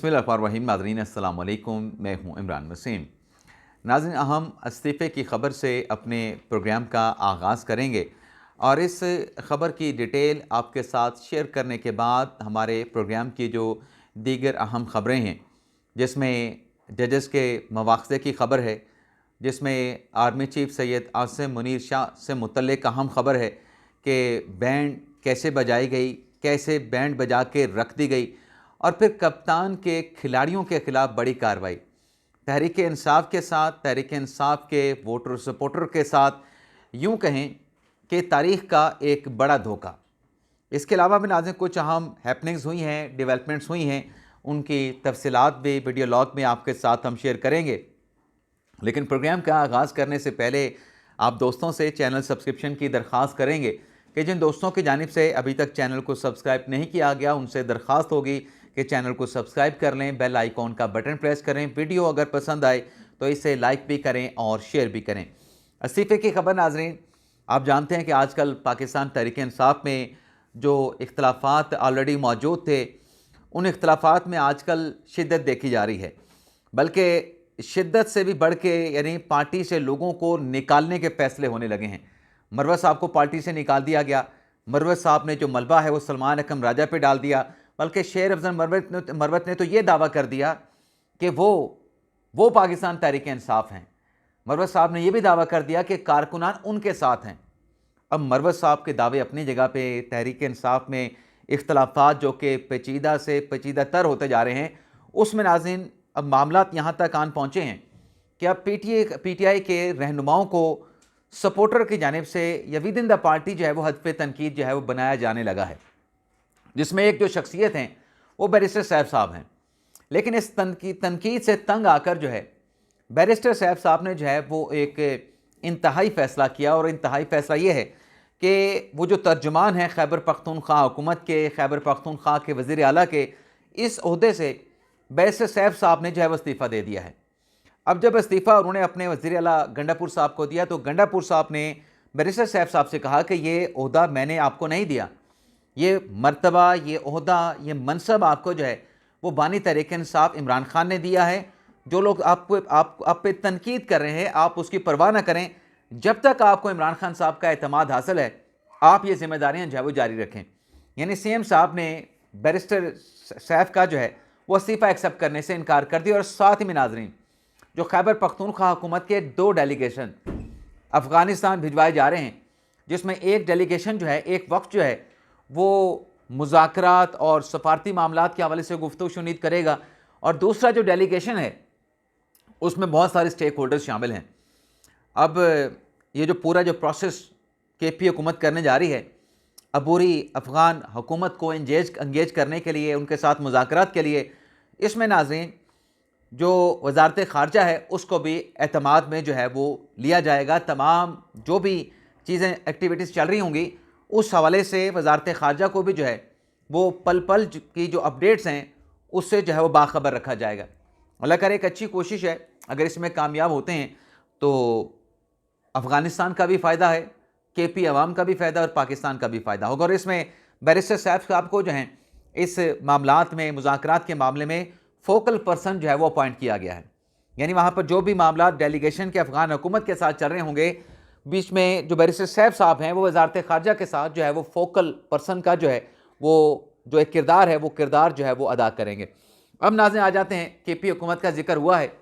बिस्मिल्लाहिर्रहमानिर्रहीम। नाज़रीन अस्सलाम वालेकुम, मैं हूँ इमरान वसीम। नाज़रीन, अहम इस्तीफ़े की ख़बर से अपने प्रोग्राम का आगाज़ करेंगे और इस ख़बर की डिटेल आपके साथ शेयर करने के बाद हमारे प्रोग्राम की जो दीगर अहम ख़बरें हैं, जिसमें जजेस के मवाख़ज़े की ख़बर है, जिसमें आर्मी चीफ़ सैयद आसिम मुनीर शाह से मुतल्लिक़ अहम ख़बर है कि बैंड कैसे बजाई गई, कैसे बैंड बजा के रख दी गई और फिर कप्तान के खिलाड़ियों के ख़िलाफ़ बड़ी कार्रवाई। तहरीक इंसाफ के साथ, तहरीक इंसाफ के वोटर सपोर्टर के साथ, यूँ कहें कि तारीख़ का एक बड़ा धोखा। इसके अलावा भी नाज़रीन कुछ अहम हैपनिंग्स हुई हैं, डेवलपमेंट्स हुई हैं, उनकी तफसीलात भी वीडियो लॉग में आपके साथ हम शेयर करेंगे। लेकिन प्रोग्राम का आगाज़ करने से पहले आप दोस्तों से चैनल सब्सक्रिप्शन की दरख्वास्त करेंगे कि जिन दोस्तों की जानिब से अभी तक चैनल को सब्सक्राइब नहीं किया गया, उनसे दरख्वास्त होगी कि चैनल को सब्सक्राइब कर लें, बेल आइकॉन का बटन प्रेस करें, वीडियो अगर पसंद आए तो इसे लाइक भी करें और शेयर भी करें। इस्तीफ़े की खबर नाज़रीन, आप जानते हैं कि आजकल पाकिस्तान तहरीक इंसाफ में जो इख्तलाफात ऑलरेडी मौजूद थे, उन इख्तलाफात में आजकल शिद्दत देखी जा रही है। बल्कि शिद्दत से भी बढ़ के यानी पार्टी से लोगों को निकालने के फैसले होने लगे हैं। मरवत साहब को पार्टी से निकाल दिया गया। मरवत साहब ने जो मलबा है वो सलमान अकरम राजा पे डाल दिया। बल्कि शेर अफजल मरवत ने तो ये दावा कर दिया कि वो पाकिस्तान तहरीक इंसाफ हैं। मरवत साहब ने यह भी दावा कर दिया कि कारकुनान उनके साथ हैं। अब मरवत साहब के दावे अपनी जगह पे, तहरीक इंसाफ में इख्तलाफात जो कि पेचीदा से पेचीदा तर होते जा रहे हैं, उसमें नाज़रीन अब मामलात यहाँ तक आन पहुँचे हैं कि अब पीटीआई के रहनुमाओं को सपोर्टर की जानिब से या विद इन द पार्टी जो है वो हदफ तनकीद जो है वो बनाया जाने लगा है, जिसमें एक जो शख्सियत हैं वो बैरिस्टर सैफ साहब हैं। लेकिन इस तनकीद से तंग आकर जो है बैरिस्टर सैफ साहब ने जो है वो एक इंतहाई फ़ैसला किया, और इंतहाई फ़ैसला ये है कि वो जो तर्जुमान हैं खैबर पख्तूनख्वा हुकूमत के, खैबर पख्तूनख्वा के वज़ीर आला के, इस ओहदे से बैरिस्टर सैफ साहब ने जो है वो इस्तीफ़ा दे दिया है। अब जब इस्तीफ़ा उन्होंने अपने वज़ीर आला गंडापुर साहब को दिया तो गंडापुर साहब ने बैरिस्टर सैफ साहब से कहा कि ये ओहदा मैंने आपको नहीं दिया, ये मर्तबा, ये ओहदा, ये मनसब आपको जो है वो बानी तहरीक इंसाफ इमरान खान ने दिया है। जो लोग आप पे तनकीद कर रहे हैं, आप उसकी परवाह ना करें। जब तक आपको इमरान खान साहब का एतमाद हासिल है, आप ये जिम्मेदारियाँ जो है वो जारी रखें। यानी सीएम साहब ने बैरिस्टर सैफ का जो है वो इस्तीफ़ा एक्सेप्ट करने से इनकार कर दिया। और साथ ही में नाज़रीन, जो खैबर पख्तूनख्वा हुकूमत के 2 डेलीगेशन अफ़गानिस्तान भिजवाए जा रहे हैं, जिसमें एक डेलीगेशन जो है, एक वक्त जो है वो मुज़ाकरात और सफारती मामलात के हवाले से गुफ्तगू शुनीद करेगा, और दूसरा जो डेलीगेशन है उसमें बहुत सारे स्टेक होल्डर्स शामिल हैं। अब ये जो पूरा जो प्रोसेस केपी हुकूमत करने जा रही है, अबूरी अफ़गान हुकूमत को इंगेज करने के लिए, उनके साथ मुज़ाकरात के लिए, इसमें नाज़रीन जो वज़ारत ख़ारजा है उसको भी एतमाद में जो है वो लिया जाएगा। तमाम जो भी चीज़ें एक्टिविटीज़ चल रही होंगी उस हवाले से वज़ारत ख़ारजा को भी जो है वो पल पल की जो अपडेट्स हैं उससे जो है वो बाखबर रखा जाएगा। अल्लाह करे, एक अच्छी कोशिश है। अगर इसमें कामयाब होते हैं तो अफ़गानिस्तान का भी फ़ायदा है, केपी अवाम का भी फ़ायदा और पाकिस्तान का भी फ़ायदा होगा। और इसमें बैरिस्टर सैफ साहब को जो है इस मामलात में, मुज़ाकरात के मामले में फोकल पर्सन जो है वो अपॉइंट किया गया है। यानी वहाँ पर जो भी मामलात डेलीगेशन के अफ़गान हुकूमत के साथ चल रहे होंगे, बीच में जो बैरिस्टर सैफ साहब हैं वो वज़ारत ख़ारजा के साथ जो है वो फोकल पर्सन का जो है वो जो एक किरदार है, वो किरदार जो है वो अदा करेंगे। अब नाज़रीन आ जाते हैं, केपी हुकूमत का जिक्र हुआ है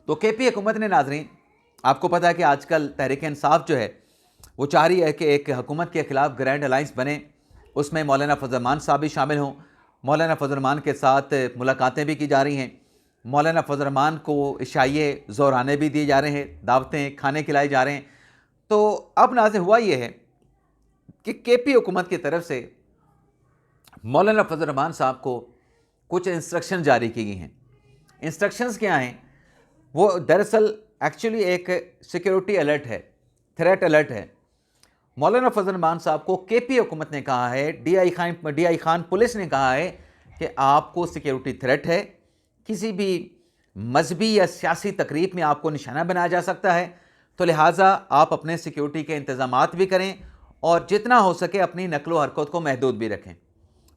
तो केपी हुकूमत ने नाज़रीन, आपको पता है कि आजकल तहरीक इंसाफ जो है वो चाह रही है कि एक हुकूमत के ख़िलाफ़ ग्रैंड अलाइंस बने, उसमें मौलाना फजल रहमान साहब भी शामिल हों। मौलाना फजल रहमान के साथ मुलाकातें भी की जा रही हैं। मौलाना फजल रहमान को इशाइये ज़ोराने भी दिए जा रहे हैं, दावतें खाने खिलाए जा रहे हैं। तो अब नाज़रीन हुआ ये है कि केपी हुकूमत की तरफ से मौलाना फजल रहमान साहब को कुछ इंस्ट्रक्शन जारी की गई हैं। इंस्ट्रक्शंस क्या हैं? वो दरअसल एक्चुअली एक सिक्योरिटी अलर्ट है, थ्रेट अलर्ट है। मौलाना फजल रहमान साहब को केपी हुकूमत ने कहा है, डीआई खान पुलिस ने कहा है कि आपको सिक्योरिटी थ्रेट है, किसी भी मजहबी या सियासी तकरीब में आपको निशाना बनाया जा सकता है, तो लिहाजा आप अपने सिक्योरिटी के इंतजामात भी करें और जितना हो सके अपनी नकलो हरकत को महदूद भी रखें।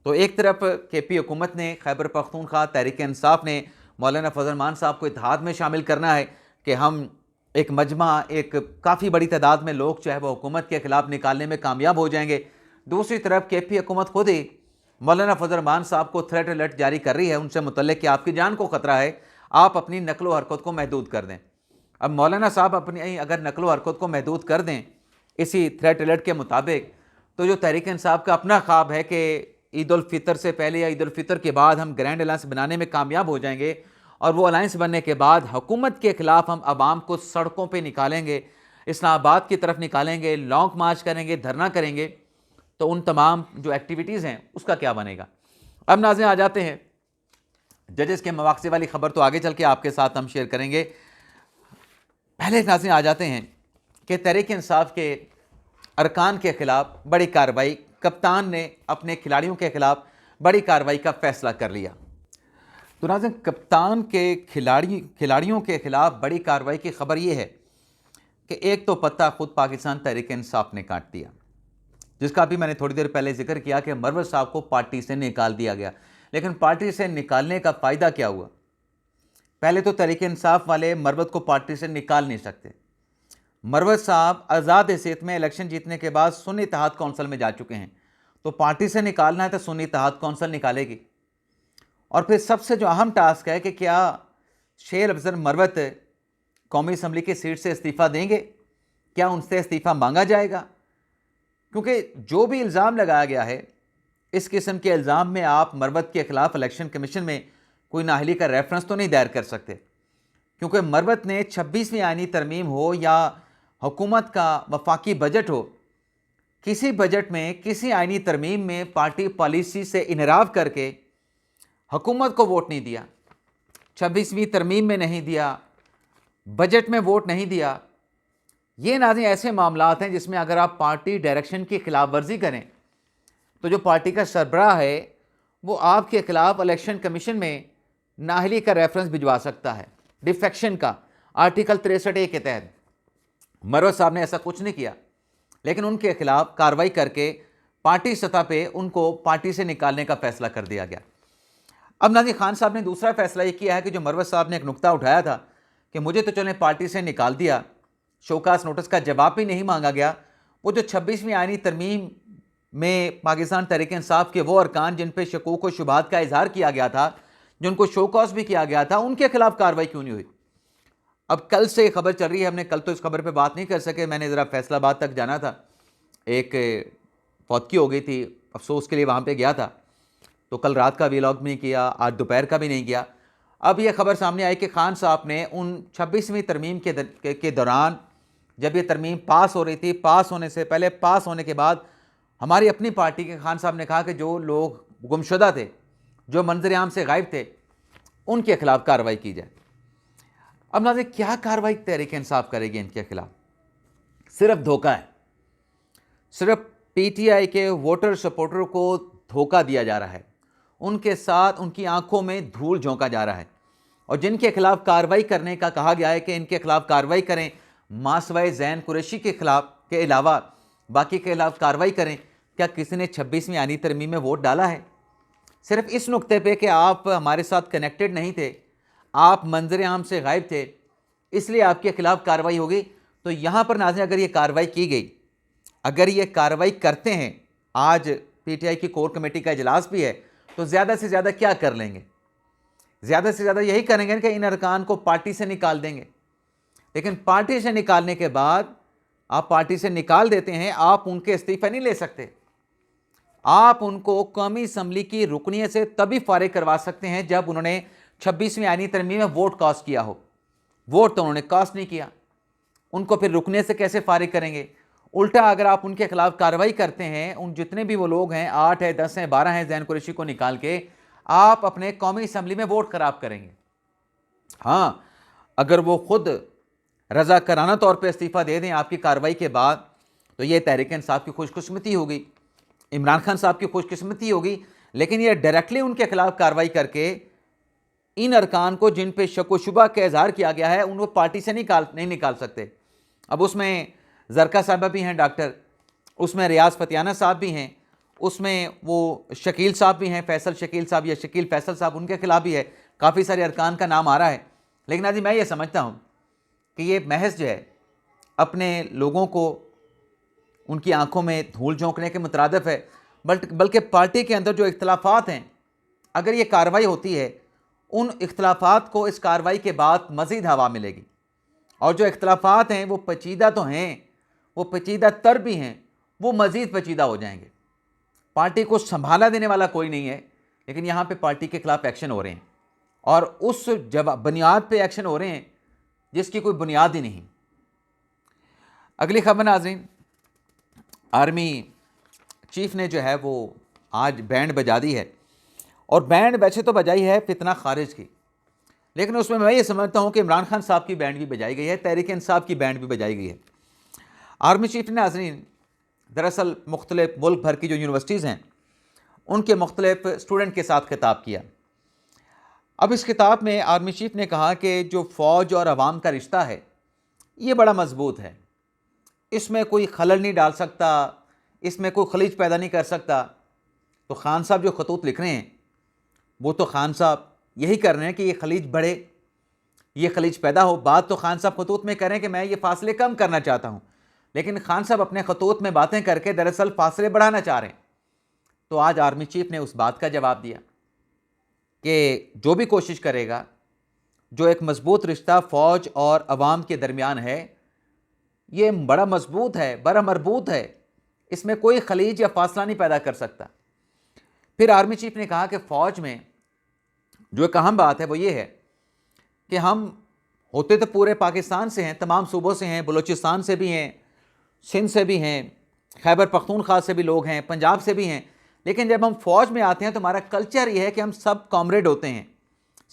तो एक तरफ KP हुकूमत ने, खैबर पख्तूनख्वा तहरीक इंसाफ ने मौलाना फजल मान साहब को इत्तेहाद में शामिल करना है कि हम एक मजमा, एक काफ़ी बड़ी तादाद में लोग जो है वो हुकूमत के ख़िलाफ़ निकालने में कामयाब हो जाएंगे। दूसरी तरफ KP हुकूमत खुद ही मौलाना फजल मान साहब को थ्रेट अलर्ट जारी कर रही है उनसे मुतल्लिक कि आपकी जान को ख़तरा है, आप अपनी नकलो हरकत को महदूद कर दें। अब मौलाना साहब अपनी अगर नकलो हरकत को महदूद कर दें इसी थ्रेट अलर्ट के मुताबिक, तो जो तहरीक इंसाफ का अपना ख्वाब है कि ईद उल फितर से पहले या ईद उल फितर के बाद हम ग्रैंड अलायंस बनाने में कामयाब हो जाएंगे और वो अलायंस बनने के बाद हुकूमत के ख़िलाफ़ हम आवाम को सड़कों पे निकालेंगे, इस्लामाबाद की तरफ निकालेंगे, लॉन्ग मार्च करेंगे, धरना करेंगे, तो उन तमाम जो एक्टिविटीज़ हैं उसका क्या बनेगा। अब नाज़रीन आ जाते हैं जजेस के मवाक़से वाली ख़बर, तो आगे चल के आपके साथ हम शेयर करेंगे। पहले नाज़रीन आ जाते हैं कि तहरीक इंसाफ के अरकान के ख़िलाफ़ बड़ी कार्रवाई, कप्तान ने अपने खिलाड़ियों के ख़िलाफ़ बड़ी कार्रवाई का फ़ैसला कर लिया। तो नाज़रीन कप्तान के खिलाड़ियों के ख़िलाफ़ बड़ी कार्रवाई की खबर ये है कि एक तो पत्ता ख़ुद पाकिस्तान तहरीक इंसाफ ने काट दिया, जिसका भी मैंने थोड़ी देर पहले जिक्र किया कि मरवत साहब को पार्टी से निकाल दिया गया। लेकिन पार्टी से निकालने का फ़ायदा क्या हुआ? पहले तो तहरीक इंसाफ वाले मरवत को पार्टी से निकाल नहीं सकते। मरवत साहब आज़ाद हैसियत में इलेक्शन जीतने के बाद सुन्नी इत्तेहाद कौंसिल में जा चुके हैं, तो पार्टी से निकालना है तो सुन्नी इत्तेहाद कौंसिल निकालेगी। और फिर सबसे जो अहम टास्क है कि क्या शेर अफजल मरवत कौमी असम्बली की सीट से इस्तीफ़ा देंगे? क्या उनसे इस्तीफ़ा मांगा जाएगा? क्योंकि जो भी इल्ज़ाम लगाया गया है, इस किस्म के इल्ज़ाम में आप मरवत के ख़िलाफ़ इलेक्शन कमीशन में कोई नाअहली का रेफरेंस तो नहीं दायर कर सकते, क्योंकि मरवत ने 26वीं आईनी तरमीम हो या हुकूमत का वफाकी बजट हो, किसी बजट में, किसी आईनी तरमीम में पार्टी पॉलिसी से इनराव करके हुकूमत को वोट नहीं दिया, 26वीं तरमीम में नहीं दिया, बजट में वोट नहीं दिया। ये नाज़रीन ऐसे मामलात हैं जिसमें अगर आप पार्टी डायरेक्शन की खिलाफ वर्जी करें तो जो पार्टी का सरबराह है वो आपके खिलाफ इलेक्शन कमीशन में नाअहली का रेफरेंस भिजवा सकता है, डिफेक्शन का, आर्टिकल 63A के तहत। मरवत साहब ने ऐसा कुछ नहीं किया, लेकिन उनके खिलाफ कार्रवाई करके पार्टी सतह पे उनको पार्टी से निकालने का फैसला कर दिया गया। अब नाज़रीन खान साहब ने दूसरा फैसला ये किया है कि जो मरवत साहब ने एक नुक्ता उठाया था कि मुझे तो चलें पार्टी से निकाल दिया, शोकास नोटिस का जवाब भी नहीं मांगा गया, वो जो 26वीं आईनी तरमीम में पाकिस्तान तहरीक इंसाफ के वो अरकान जिन पे शकूक व शुबहात का इजहार किया गया था, जिनको शोकॉस भी किया गया था, उनके खिलाफ कार्रवाई क्यों नहीं हुई? अब कल से खबर चल रही है, हमने कल तो इस खबर पे बात नहीं कर सके, मैंने ज़रा फैसलाबाद तक जाना था, एक फौतगी हो गई थी, अफसोस के लिए वहाँ पे गया था, तो कल रात का व्लॉग भी नहीं किया, आज दोपहर का भी नहीं किया। अब यह खबर सामने आई कि खान साहब ने उन 26वीं तरमीम के दौरान, जब ये तरमीम पास हो रही थी, पास होने से पहले, पास होने के बाद, हमारी अपनी पार्टी के खान साहब ने कहा कि जो लोग गुमशुदा थे, जो मंजर आम से गायब थे, उनके खिलाफ कार्रवाई की जाए। अब नाज़रीन क्या कार्रवाई तहरीक इंसाफ करेगी इनके खिलाफ? सिर्फ धोखा है, सिर्फ PTI के वोटर सपोर्टर को धोखा दिया जा रहा है, उनके साथ उनकी आंखों में धूल झोंका जा रहा है। और जिनके खिलाफ कार्रवाई करने का कहा गया है कि इनके खिलाफ कार्रवाई करें, मासवाए जैन कुरैशी के खिलाफ के अलावा बाकी के खिलाफ कार्रवाई करें, क्या किसी ने 26वीं आईनी तरमीम में वोट डाला है? सिर्फ इस नुक्ते पे कि आप हमारे साथ कनेक्टेड नहीं थे, आप मंजर आम से गायब थे, इसलिए आपके खिलाफ कार्रवाई होगी। तो यहाँ पर नाज़रीन अगर ये कार्रवाई की गई, अगर ये कार्रवाई करते हैं, आज PTI की कोर कमेटी का इजलास भी है, तो ज़्यादा से ज़्यादा क्या कर लेंगे? ज़्यादा से ज़्यादा यही करेंगे कि इन अरकान को पार्टी से निकाल देंगे। लेकिन पार्टी से निकालने के बाद, आप पार्टी से निकाल देते हैं, आप उनके इस्तीफे नहीं ले सकते, आप उनको कौमी असम्बली की रुकनियत से तभी फारिग करवा सकते हैं जब उन्होंने 26वीं आईनी तरमीम में वोट कास्ट किया हो। वोट तो उन्होंने कास्ट नहीं किया, उनको फिर रुकने से कैसे फारिग करेंगे? उल्टा अगर आप उनके खिलाफ कार्रवाई करते हैं, उन जितने भी वो लोग हैं, 8 हैं, 10 हैं, 12 हैं, जैन कुरैशी को निकाल के आप अपने कौमी असम्बली में वोट खराब करेंगे। हाँ, अगर वो खुद रजा कराना तौर पर इस्तीफ़ा दे दें आपकी कार्रवाई के बाद, तो ये तहरीक इंसाफ की खुशकिस्मती होगी, इमरान खान साहब की खुशकिस्मती होगी। लेकिन ये डायरेक्टली उनके खिलाफ कार्रवाई करके इन अरकान को जिन पे शक व शुबा का इजहार किया गया है, उनको पार्टी से नहीं निकाल सकते। अब उसमें जरका साहबा भी हैं डॉक्टर, उसमें रियाज फतियाना साहब भी हैं, उसमें वो शकील साहब भी हैं, फैसल शकील साहब या शकील फैसल साहब, उनके खिलाफ भी है, काफ़ी सारे अरकान का नाम आ रहा है। लेकिन आज मैं ये समझता हूँ कि ये महज जो है अपने लोगों को उनकी आंखों में धूल झोंकने के मुतरादिफ है, बल्कि पार्टी के अंदर जो इख्तलाफात हैं, अगर ये कार्रवाई होती है, उन इख्तलाफात को इस कार्रवाई के बाद मज़ीद हवा मिलेगी। और जो इख्तलाफात हैं वो पेचीदा तो हैं, वो पेचीदा तर भी हैं, वो मज़ीद पेचीदा हो जाएंगे। पार्टी को संभाला देने वाला कोई नहीं है, लेकिन यहाँ पे पार्टी के खिलाफ एक्शन हो रहे हैं और उस बुनियाद पे एक्शन हो रहे हैं जिसकी कोई बुनियाद ही नहीं। अगली खबर नाज़रीन, आर्मी चीफ ने जो है वो आज बैंड बजा दी है, और बैंड वैसे तो बजाई है फितना खारिज की, लेकिन उसमें मैं ये समझता हूँ कि इमरान खान साहब की बैंड भी बजाई गई है, तहरीक इंसाफ की बैंड भी बजाई गई है। आर्मी चीफ ने नाज़रीन दरअसल मुख्तलिफ मुल्क भर की जो यूनिवर्सिटीज़ हैं उनके मुख्तलिफ स्टूडेंट के साथ खिताब किया। अब इस खिताब में आर्मी चीफ ने कहा कि जो फ़ौज और अवाम का रिश्ता है ये बड़ा मजबूत है, इसमें कोई खलल नहीं डाल सकता, इसमें कोई खलीज पैदा नहीं कर सकता। तो खान साहब जो खतूत लिख रहे हैं वो तो खान साहब यही कर रहे हैं कि ये खलीज बढ़े, ये खलीज पैदा हो। बात तो खान साहब खतूत में करें कि मैं ये फासले कम करना चाहता हूँ, लेकिन खान साहब अपने खतूत में बातें करके दरअसल फासले बढ़ाना चाह रहे हैं। तो आज आर्मी चीफ ने उस बात का जवाब दिया कि जो भी कोशिश करेगा, जो एक मजबूत रिश्ता फ़ौज और अवाम के दरमियान है ये बड़ा मजबूत है, बड़ा मरबूत है, इसमें कोई खलीज या फासला नहीं पैदा कर सकता। फिर आर्मी चीफ ने कहा कि फ़ौज में जो एक अहम बात है वो ये है कि हम होते तो पूरे पाकिस्तान से हैं, तमाम सूबों से हैं, बलूचिस्तान से भी हैं, सिंध से भी हैं, खैबर पख्तूनख्वा से भी लोग हैं, पंजाब से भी हैं, लेकिन जब हम फ़ौज में आते हैं तो हमारा कल्चर ये है कि हम सब कॉमरेड होते हैं,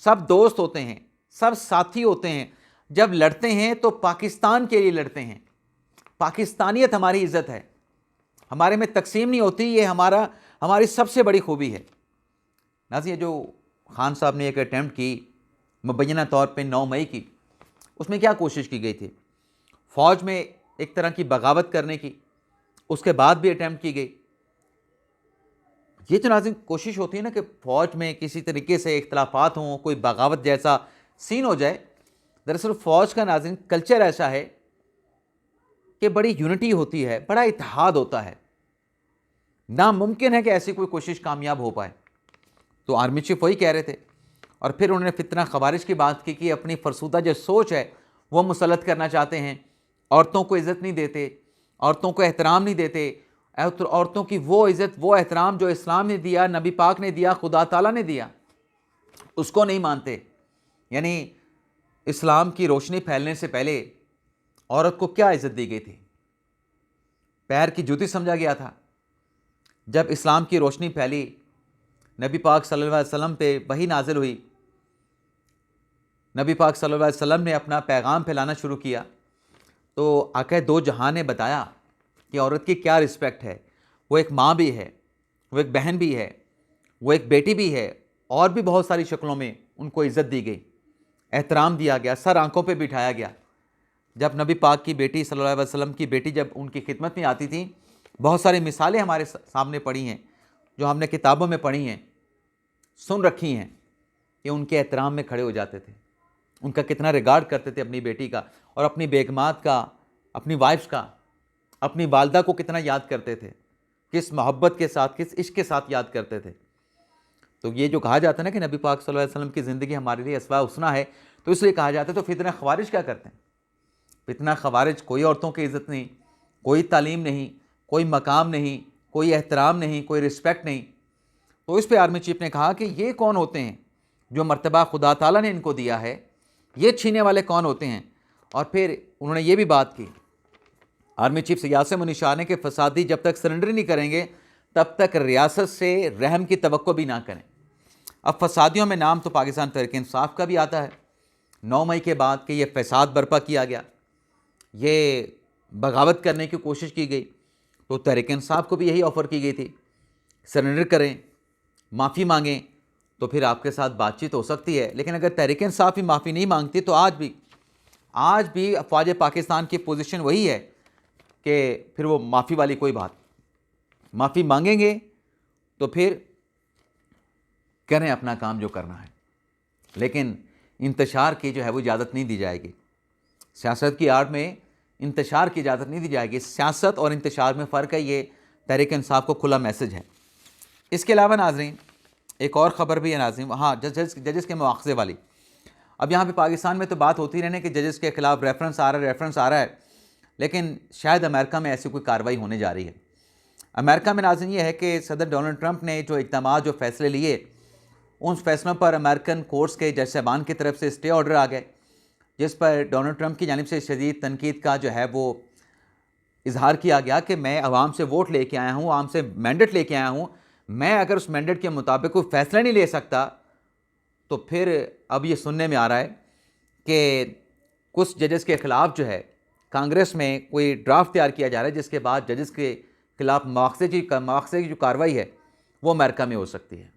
सब दोस्त होते हैं, सब साथी होते हैं। जब लड़ते हैं तो पाकिस्तान के लिए लड़ते हैं, पाकिस्तानियत हमारी इज़्ज़त है, हमारे में तकसीम नहीं होती, ये हमारी सबसे बड़ी खूबी है। नाज़रीन, ये जो खान साहब ने एक अटैम्प्ट की मुबैना तौर पे 9 मई की, उसमें क्या कोशिश की गई थी? फ़ौज में एक तरह की बगावत करने की, उसके बाद भी अटैम्प्ट की गई। ये तो नाज़रीन कोशिश होती है ना कि फ़ौज में किसी तरीके से इख्तलाफात हों, कोई बगावत जैसा सीन हो जाए। दरअसल फ़ौज का नाज़रीन कल्चर ऐसा है कि बड़ी यूनिटी होती है, बड़ा इत्तेहाद होता है, नामुमकिन है कि ऐसी कोई कोशिश कामयाब हो पाए। तो आर्मी चीफ वही कह रहे थे, और फिर उन्होंने फितना खवारिज की बात की कि अपनी फरसूदा जो सोच है वो मुसलत करना चाहते हैं, औरतों को इज़्ज़त नहीं देते, औरतों को एहतराम नहीं देते, औरतों की वो इज़्ज़त वो एहतराम जो इस्लाम ने दिया, नबी पाक ने दिया, खुदा ताला ने दिया, उसको नहीं मानते। यानी इस्लाम की रोशनी फैलने से पहले औरत को क्या इज़्ज़त दी गई थी? पैर की जूती समझा गया था। जब इस्लाम की रोशनी फैली, नबी पाक सल्लल्लाहु अलैहि वसल्लम पे वही नाजिल हुई, नबी पाक सल्लल्लाहु अलैहि वसल्लम ने अपना पैगाम फैलाना शुरू किया, तो आका दो जहां ने बताया कि औरत की क्या रिस्पेक्ट है। वो एक माँ भी है, वो एक बहन भी है, वो एक बेटी भी है, और भी बहुत सारी शक्लों में उनको इज़्ज़त दी गई, एहतराम दिया गया, सर आंखों पे बिठाया गया। जब नबी पाक की बेटी सल्लल्लाहु अलैहि वसल्लम की बेटी जब उनकी खिदमत में आती थी, बहुत सारी मिसालें हमारे सामने पड़ी हैं, जो हमने किताबों में पढ़ी हैं, सुन रखी हैं, कि उनके एहतराम में खड़े हो जाते थे, उनका कितना रिगार्ड करते थे अपनी बेटी का, और अपनी बेगमात का, अपनी वाइफ्स का, अपनी वालदा को कितना याद करते थे, किस मोहब्बत के साथ, किस इश्क के साथ याद करते थे। तो ये जो कहा जाता है ना कि नबी पाक सल्लल्लाहु अलैहि वसल्लम की ज़िंदगी हमारे लिए अस्वा हुस्ना है, तो इसलिए कहा जाता है। तो फितना खवारिज क्या करते हैं? फितना खवारिज कोई औरतों की इज़्ज़त नहीं, कोई तालीम नहीं, कोई मकाम नहीं, कोई एहतराम नहीं, कोई रिस्पेक्ट नहीं। तो इस पर आर्मी चीफ ने कहा कि ये कौन होते हैं जो मर्तबा खुदा ताला ने इनको दिया है, ये छीनने वाले कौन होते हैं? और फिर उन्होंने ये भी बात की, आर्मी चीफ सियासत में निशाने के फसादी जब तक सरेंडर नहीं करेंगे तब तक रियासत से रहम की तवक्को भी ना करें। अब फसादियों में नाम तो पाकिस्तान तहरीक इंसाफ का भी आता है। 9 मई के बाद कि ये फसाद बर्पा किया गया, ये बगावत करने की कोशिश की गई, तो तहरीक इंसाफ को भी यही ऑफ़र की गई थी, सरेंडर करें, माफ़ी मांगें, तो फिर आपके साथ बातचीत हो सकती है। लेकिन अगर तहरीक इंसाफ ही माफ़ी नहीं मांगती तो आज भी अफवाज पाकिस्तान की पोजीशन वही है कि फिर वो माफ़ी वाली कोई बात, माफ़ी मांगेंगे तो फिर करें अपना काम जो करना है, लेकिन इंतशार की जो है वो इजाज़त नहीं दी जाएगी। सियासत की आड़ में इंतशार की इजाज़त नहीं दी जाएगी। सियासत और इंतशार में फ़र्क है, ये तहरीक इंसाफ को खुला मैसेज है। इसके अलावा नाज़रीन एक और ख़बर भी है नाज़रीन, हाँ, जजेस के मुआवजे वाली। अब यहाँ पे पाकिस्तान में तो बात होती रहने कि जजेस के ख़िलाफ़ रेफरेंस आ रहा है, लेकिन शायद अमेरिका में ऐसी कोई कार्रवाई होने जा रही है। अमेरिका में नाज़रीन ये है कि सदर डोनाल्ड ट्रंप ने जो इक़दाम, जो फ़ैसले लिए, उन फैसलों पर अमेरिकन कोर्ट्स के जज साहबान की तरफ से स्टे ऑर्डर आ गए, जिस पर डोनाल्ड ट्रंप की जानिब से शदीद तनकीद का जो है वो इजहार किया गया कि मैं आवाम से वोट लेके आया हूँ, आवाम से मैंडेट लेके आया हूँ, मैं अगर उस मैंडेट के मुताबिक कोई फ़ैसला नहीं ले सकता, तो फिर अब ये सुनने में आ रहा है कि कुछ जजेस के ख़िलाफ़ जो है कांग्रेस में कोई ड्राफ्ट तैयार किया जा रहा है, जिसके बाद जजेस के ख़िलाफ़ मुआवजे की जो कार्रवाई है वो अमेरिका में हो सकती है।